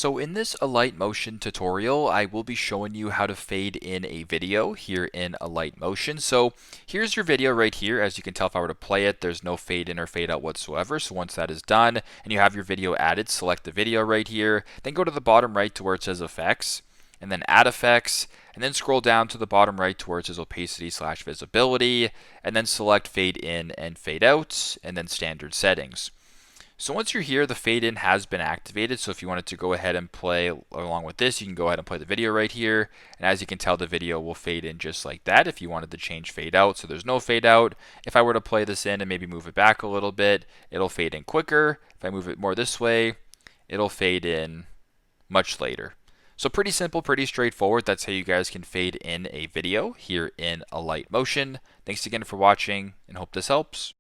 So in this Alight Motion tutorial, I will be showing you how to fade in a video here in Alight Motion. So here's your video right here. As you can tell, if I were to play it, there's no fade in or fade out whatsoever. So once that is done and you have your video added, select the video right here, then go to the bottom right to where it says effects, and then add effects, and then scroll down to the bottom right to where it says opacity/visibility, and then select fade in and fade out, and then standard settings. So once you're here, the fade in has been activated. So if you wanted to go ahead and play along with this, you can go ahead and play the video right here. And as you can tell, the video will fade in just like that if you wanted to change fade out. So there's no fade out. If I were to play this in and maybe move it back a little bit, it'll fade in quicker. If I move it more this way, it'll fade in much later. So pretty simple, pretty straightforward. That's how you guys can fade in a video here in Alight Motion. Thanks again for watching and hope this helps.